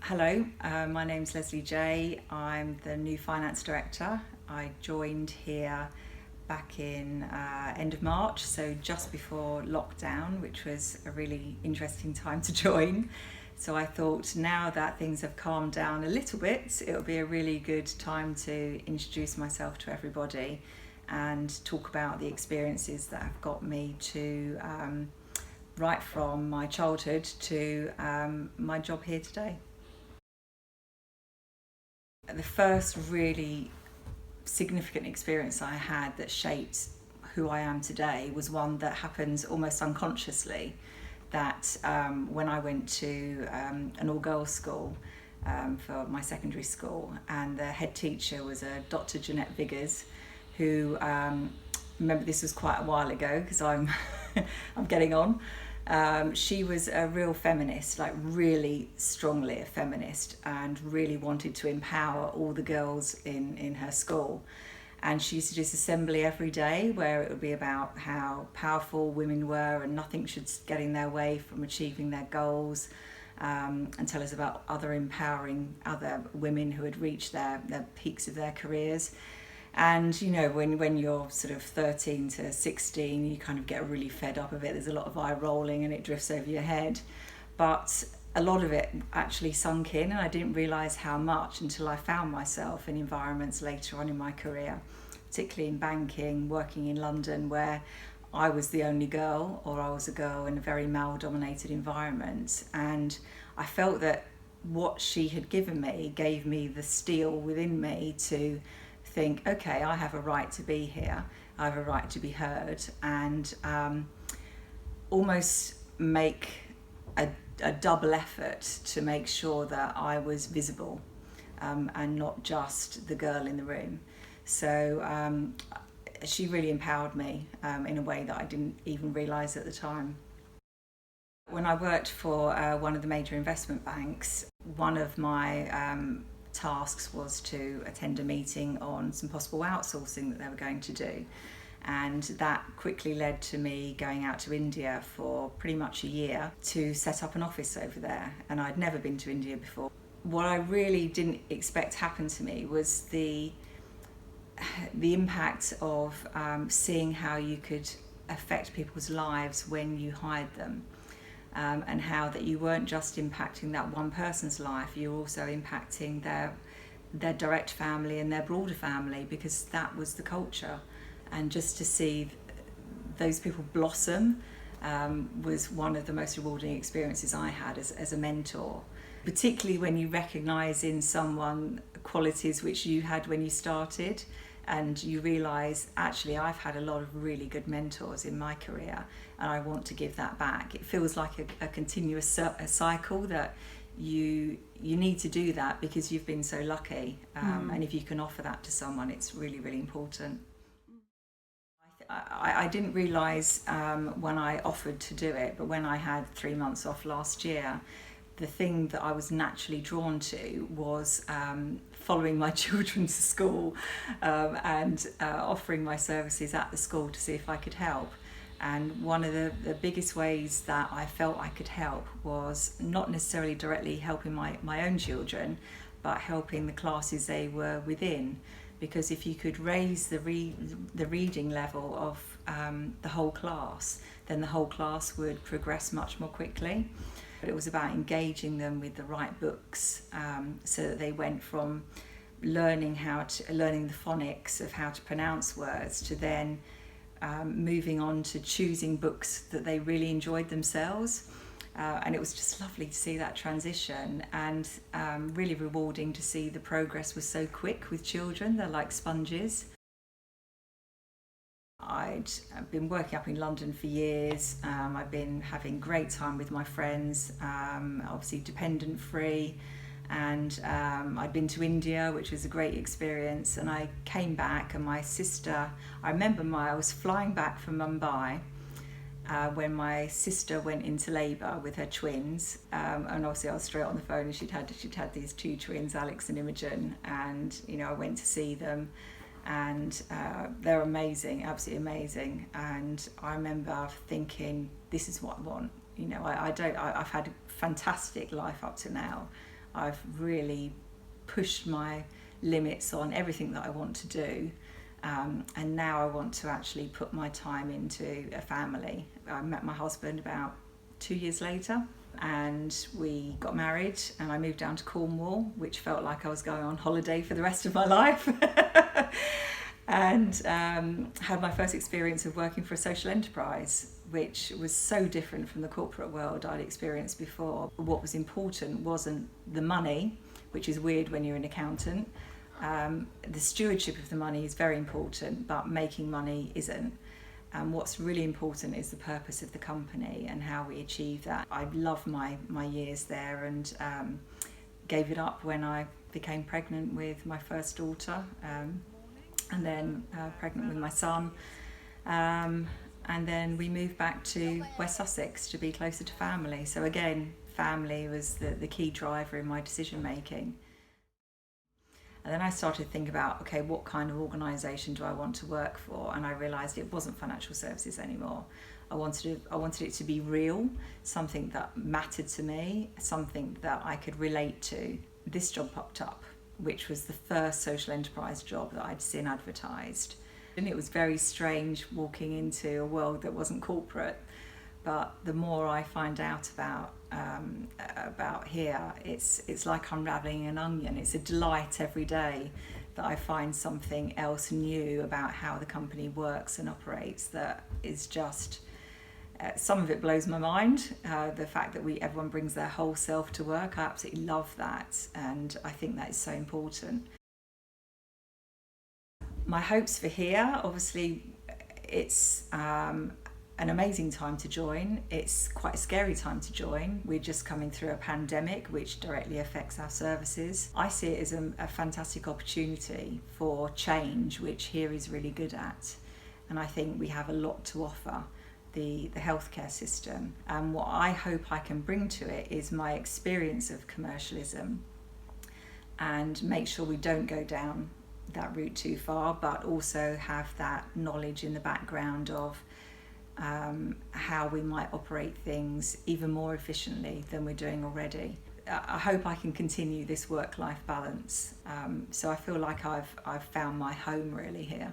Hello, my name's Lesley Jay. I'm the new Finance Director. I joined here back in end of March, so just before lockdown, which was a really interesting time to join. So I thought now that things have calmed down a little bit, it'll be a really good time to introduce myself to everybody and talk about the experiences that have got me to right from my childhood to my job here today. The first really significant experience I had that shaped who I am today was one that happens almost unconsciously. That when I went to an all-girls school for my secondary school, and the head teacher was a Dr. Jeanette Viggers, who remember this was quite a while ago because I'm I'm getting on. She was a real feminist, like really strongly a feminist, and really wanted to empower all the girls in her school. And she used to do this assembly every day where it would be about how powerful women were and nothing should get in their way from achieving their goals, and tell us about other empowering other women who had reached their peaks of their careers. And you know, when you're sort of 13 to 16, you kind of get really fed up of it. There's a lot of eye rolling and it drifts over your head. But a lot of it actually sunk in, and I didn't realise how much until I found myself in environments later on in my career, particularly in banking, working in London, where I was the only girl, or I was a girl in a very male-dominated environment. And I felt that what she had given me gave me the steel within me to think, okay, I have a right to be here, I have a right to be heard, and almost make a double effort to make sure that I was visible, and not just the girl in the room. So she really empowered me in a way that I didn't even realise at the time. When I worked for one of the major investment banks, one of my tasks was to attend a meeting on some possible outsourcing that they were going to do. And that quickly led to me going out to India for pretty much a year to set up an office over there. And I'd never been to India before. What I really didn't expect happened to me was the impact of seeing how you could affect people's lives when you hired them. And how that you weren't just impacting that one person's life, you were also impacting their direct family and their broader family, because that was the culture. And just to see those people blossom was one of the most rewarding experiences I had as a mentor, particularly when you recognise in someone qualities which you had when you started, and you realise, actually, I've had a lot of really good mentors in my career and I want to give that back. It feels like a continuous cycle that you need to do that because you've been so lucky, and if you can offer that to someone, it's really, really important. I didn't realise when I offered to do it, but when I had 3 months off last year, the thing that I was naturally drawn to was following my children to school, and offering my services at the school to see if I could help. And one of the biggest ways that I felt I could help was not necessarily directly helping my own children, but helping the classes they were within. Because if you could raise the reading level of the whole class, then the whole class would progress much more quickly. But it was about engaging them with the right books, so that they went from learning the phonics of how to pronounce words to then moving on to choosing books that they really enjoyed themselves. And it was just lovely to see that transition, and really rewarding to see the progress was so quick with children. They're like sponges. I'd been working up in London for years. I've been having great time with my friends, obviously dependent free, and I'd been to India, which was a great experience. And I came back, and my sister, I remember I was flying back from Mumbai when my sister went into labour with her twins, and obviously I was straight on the phone, and she'd had these two twins, Alex and Imogen, and you know, I went to see them, and they're amazing, absolutely amazing. And I remember thinking, this is what I want. You know, I've had a fantastic life up to now. I've really pushed my limits on everything that I want to do. And now I want to actually put my time into a family. I met my husband about 2 years later, and we got married, and I moved down to Cornwall, which felt like I was going on holiday for the rest of my life. And had my first experience of working for a social enterprise, which was so different from the corporate world I'd experienced before. What was important wasn't the money, which is weird when you're an accountant. The stewardship of the money is very important, but making money isn't. And what's really important is the purpose of the company and how we achieve that. I loved my years there, and gave it up when I became pregnant with my first daughter, and then pregnant with my son. And then we moved back to West Sussex to be closer to family. So again, family was the key driver in my decision making. And then I started to think about, okay, what kind of organisation do I want to work for? And I realised it wasn't financial services anymore. I wanted it to be real, something that mattered to me, something that I could relate to. This job popped up, which was the first social enterprise job that I'd seen advertised. And it was very strange walking into a world that wasn't corporate. But the more I find out about here, it's like unraveling an onion. It's a delight every day that I find something else new about how the company works and operates that is just, some of it blows my mind. The fact that everyone brings their whole self to work, I absolutely love that, and I think that is so important. My hopes for here, obviously, it's an amazing time to join. It's quite a scary time to join. We're just coming through a pandemic which directly affects our services. I see it as a fantastic opportunity for change, which here is really good at. And I think we have a lot to offer the healthcare system. And what I hope I can bring to it is my experience of commercialism, and make sure we don't go down that route too far, but also have that knowledge in the background of how we might operate things even more efficiently than we're doing already. I hope I can continue this work-life balance. So I feel like I've found my home really here.